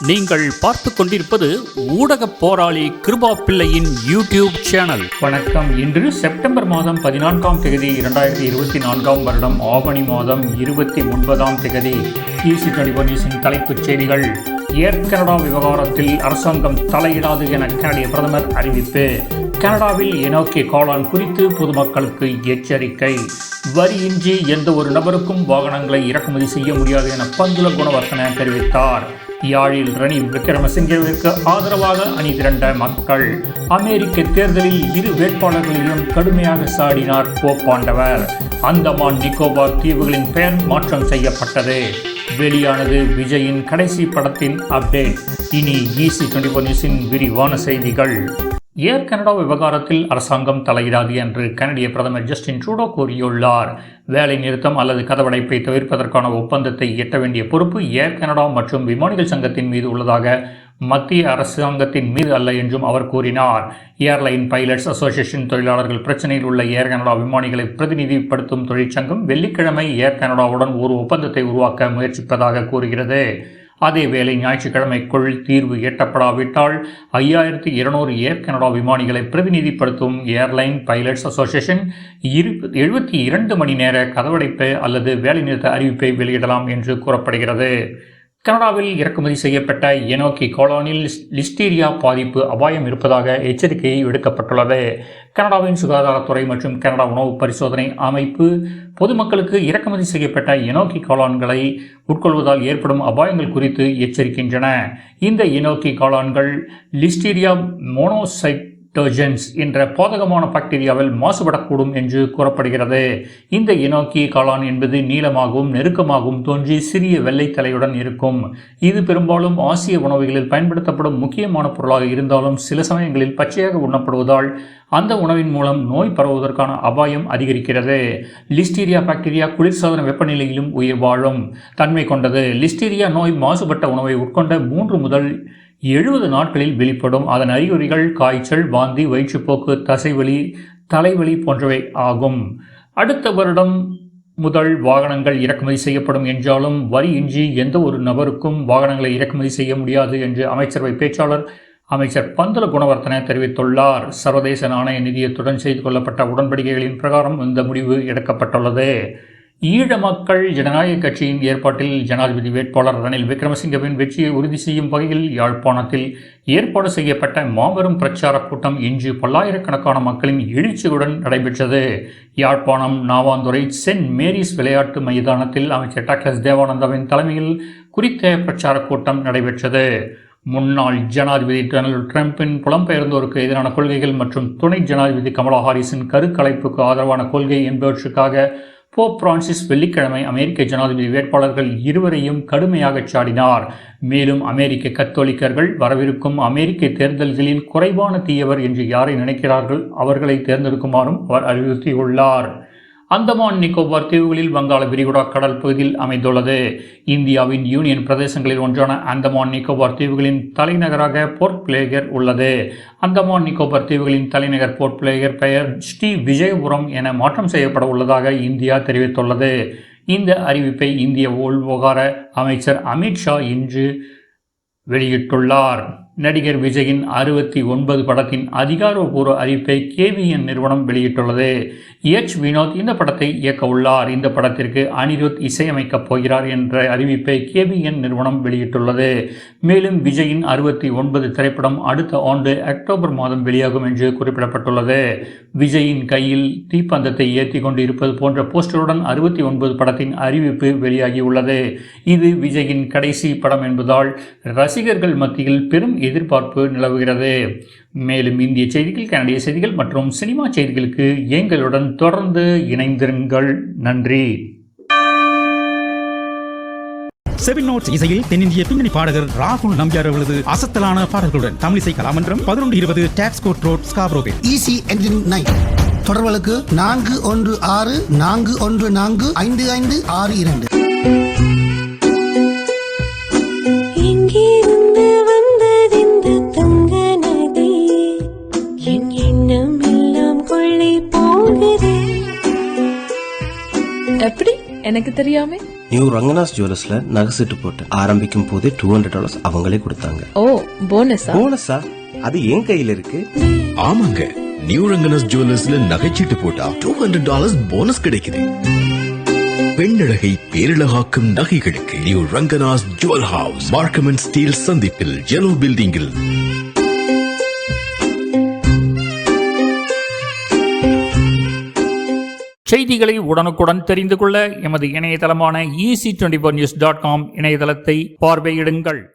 நீங்கள் பார்த்து கொண்டிருப்பது ஊடக போராளி கிருபா பிள்ளையின் யூடியூப் சேனல். வணக்கம். இன்று செப்டம்பர் மாதம் 14ஆம் தேதி 2024 வருடம் ஆவணி மாதம் 29ஆம் தேதி. EC24 நியூஸின் தலைப்புச் செய்திகள். ஏர் கனடா விவகாரத்தில் அரசாங்கம் தலையிடாது என கனடிய பிரதமர் அறிவிப்பு. கனடாவில் எனோக்கி காளான் குறித்து பொதுமக்களுக்கு எச்சரிக்கை. வரியின்றி எந்த ஒரு நபருக்கும் வாகனங்களை இறக்குமதி செய்ய முடியாது என பந்துல குணவர்த்தன தெரிவித்தார். யாழில் ரணில் விக்ரமசிங்கவிற்கு ஆதரவாக அணி திரண்ட மக்கள். அமெரிக்க தேர்தலில் இரு வேட்பாளர்களையும் கடுமையாக சாடினார் போப்பாண்டவர். அந்தமான் நிக்கோபார் தீவுகளின் பெயர் மாற்றம் செய்யப்பட்டது. வெளியானது விஜயின் கடைசி படத்தின் அப்டேட். இனி EC24 நியூஸின் விரிவான செய்திகள். ஏர் கனடா விவகாரத்தில் அரசாங்கம் தலையிடாது என்று கனடிய பிரதமர் ஜஸ்டின் ட்ரூடோ கூறியுள்ளார். வேலை நிறுத்தம் அல்லது கதவடைப்பை தவிர்ப்பதற்கான ஒப்பந்தத்தை எட்ட வேண்டிய பொறுப்பு ஏர் கனடா மற்றும் விமானிகள் சங்கத்தின் மீது உள்ளதாக, மத்திய அரசாங்கத்தின் மீது அல்ல என்றும் அவர் கூறினார். ஏர்லைன் பைலட்ஸ் அசோசியேஷன் தொழிலாளர்கள் பிரச்சினையில் உள்ள ஏர் கனடா விமானிகளை பிரதிநிதிப்படுத்தும் தொழிற்சங்கம் வெள்ளிக்கிழமை ஏர் கனடாவுடன் ஒரு ஒப்பந்தத்தை உருவாக்க முயற்சிப்பதாக கூறுகிறது. அதேவேளை ஞாயிற்றுக்கிழமைக்குள் தீர்வு எட்டப்படாவிட்டால் 5200 ஏர் கனடா விமானிகளை பிரதிநிதிப்படுத்தும் ஏர்லைன் பைலட்ஸ் அசோசியேஷன் 72 மணி நேர கதவடைப்பு அல்லது வேலைநிறுத்த அறிவிப்பை வெளியிடலாம் என்று கூறப்படுகிறது. கனடாவில் இறக்குமதி செய்யப்பட்ட எனோக்கி காளானில் லிஸ்டீரியா பாதிப்பு அபாயம் இருப்பதாக எச்சரிக்கையை விடுக்கப்பட்டுள்ளது. கனடாவின் சுகாதாரத்துறை மற்றும் கனடா உணவு பரிசோதனை அமைப்பு பொதுமக்களுக்கு இறக்குமதி செய்யப்பட்ட எனோக்கி காளான்களை உட்கொள்வதால் ஏற்படும் அபாயங்கள் குறித்து எச்சரிக்கின்றன. இந்த எனோக்கி காளான்கள் லிஸ்டீரியா மோனோசைட்டோஜென்ஸ் என்ற பாதகமான பாக்டீரியாவில் மாசுபடக்கூடும் என்று கூறப்படுகிறது. இந்த எனோக்கி காளான் என்பது நீளமாகவும் நெருக்கமாகவும் தோன்றி சிறிய வெள்ளை தலையுடன் இருக்கும். இது பெரும்பாலும் ஆசிய உணவுகளில் பயன்படுத்தப்படும் முக்கியமான பொருளாக இருந்தாலும் சில சமயங்களில் பச்சையாக உண்ணப்படுவதால் அந்த உணவின் மூலம் நோய் பரவுவதற்கான அபாயம் அதிகரிக்கிறது. லிஸ்டீரியா பாக்டீரியா குளிர்சாதன வெப்பநிலையிலும் உயிர் வாழும் தன்மை கொண்டது. லிஸ்டீரியா நோய் மாசுபட்ட உணவை உட்கொண்ட 3 முதல் 70 நாட்களில் வெளிப்படும். அதன் அறிகுறிகள் காய்ச்சல், வாந்தி, வயிற்றுப்போக்கு, தசைவலி, தலைவலி போன்றவை ஆகும். அடுத்த வருடம் முதல் வாகனங்கள் இறக்குமதி செய்யப்படும் என்றாலும் வரியின்றி எந்த ஒரு நபருக்கும் வாகனங்களை இறக்குமதி செய்ய முடியாது என்று அமைச்சரவை பேச்சாளர் அமைச்சர் பந்துல குணவர்த்தன தெரிவித்துள்ளார். சர்வதேச நாணய நிதியத்துடன் செய்து கொள்ளப்பட்ட உடன்படிக்கைகளின் பிரகாரம் இந்த முடிவு எடுக்கப்பட்டுள்ளது. ஈழ மக்கள் ஜனநாயக கட்சியின் ஏற்பாட்டில் ஜனாதிபதி வேட்பாளர் ரணில் விக்ரமசிங்கவின் வெற்றியை உறுதி செய்யும் வகையில் யாழ்ப்பாணத்தில் ஏற்பாடு செய்யப்பட்ட மாபெரும் பிரச்சார கூட்டம் இன்று பல்லாயிரக்கணக்கான மக்களின் எழுச்சியுடன் நடைபெற்றது. யாழ்ப்பாணம் நாவாந்துறை சென்ட் மேரிஸ் விளையாட்டு மைதானத்தில் அமைச்சர் டாக்டர் தேவானந்தாவின் தலைமையில் குறித்த பிரச்சார கூட்டம் நடைபெற்றது. முன்னாள் ஜனாதிபதி டொனால்டு டிரம்பின் புலம்பெயர்ந்தோருக்கு எதிரான கொள்கைகள் மற்றும் துணை ஜனாதிபதி கமலா ஹாரிஸின் கருக்கலைப்புக்கு ஆதரவான கொள்கை என்பவற்றுக்காக போப் பிரான்சிஸ் வெள்ளிக்கிழமை அமெரிக்க ஜனாதிபதி வேட்பாளர்கள் இருவரையும் கடுமையாக சாடினார். மேலும் அமெரிக்க கத்தோலிக்கர்கள் வரவிருக்கும் அமெரிக்க தேர்தல்களில் குறைவான தீயவர் என்று யாரை நினைக்கிறார்கள் அவர்களை தேர்ந்தெடுக்குமாறும் அவர் அறிவுறுத்தியுள்ளார். அந்தமான் நிக்கோபார் தீவுகளில் வங்காள விரிகுடா கடல் பகுதியில் அமைந்துள்ளது. இந்தியாவின் யூனியன் பிரதேசங்களில் ஒன்றான அந்தமான் நிக்கோபார் தீவுகளின் தலைநகராக போர்ட் பிளேயர் உள்ளது. அந்தமான் நிக்கோபார் தீவுகளின் தலைநகர் போர்ட் பிளேயர் பெயர் ஸ்ரீ விஜயபுரம் என மாற்றம் செய்யப்பட உள்ளதாக இந்தியா தெரிவித்துள்ளது. இந்த அறிவிப்பை இந்திய உள்விவகார அமைச்சர் அமித்ஷா இன்று வெளியிட்டுள்ளார். நடிகர் விஜயின் 69 படத்தின் அதிகாரப்பூர்வ அறிவிப்பை KVN நிறுவனம் வெளியிட்டுள்ளது. வினோத் இந்த படத்தை இயக்க உள்ளார். இந்த படத்திற்கு அனிருத் இசையமைக்கப் போகிறார் என்ற அறிவிப்பை KVN நிறுவனம் வெளியிட்டுள்ளது. மேலும் விஜயின் 69 திரைப்படம் அடுத்த ஆண்டு அக்டோபர் மாதம் வெளியாகும் என்று குறிப்பிடப்பட்டுள்ளது. விஜயின் கையில் தீப்பந்தத்தை ஏற்றி கொண்டு இருப்பது போன்ற போஸ்டருடன் 69 படத்தின் அறிவிப்பு வெளியாகியுள்ளது. இது விஜயின் கடைசி படம் என்பதால் ரசிகர்கள் மத்தியில் பெரும் எதிர்பார்ப்பு நிலவுகிறது. மேலும் இந்திய செய்திகள், கனடிய செய்திகள் மற்றும் சினிமா செய்திகளுக்கு எங்களுடன் தொடர்ந்து இணைந்திருங்கள். நன்றி. செவன் நோட்ஸ் இசையில் தென்னிந்திய பின்னணி பாடகர் ராகுல் நம்பியார் அவர்களது அசத்தலான பாடல்களுடன் தமிழிசை கலாமன்றம் 1120 டாப்ஸ் கோட் ரோட் ஸ்காப்ரோவில் EC9 தொடர்புகளுக்கு 4164145562. எப்படி எனக்கு தெரியாமே? நியூ ரங்கநாஸ் ஜுவல்லர்ஸ்ல நகை செட்டு போட்டேன். ஆரம்பிக்கும் போதே $200 அவங்களே கொடுத்தாங்க. ஓ போனஸா? போனஸா? அது என் கையில இருக்கு. ஆமாங்க, நியூ ரங்கநாஸ் ஜுவல்லர்ஸ்ல நகைச்சீட்டு போட்டா $200 போனஸ் கிடைக்குது. பெண்ணழகை பேரழகாக்கும் நகைகளுக்கு new Ranganas jewel house, Markham and Steeles சந்திப்பில், yellow பில்டிங்கில். செய்திகளை உடனுக்குடன் தெரிந்து கொள்ள எமது இணையதளமான EC24news.com இணையதளத்தை பார்வையிடுங்கள்.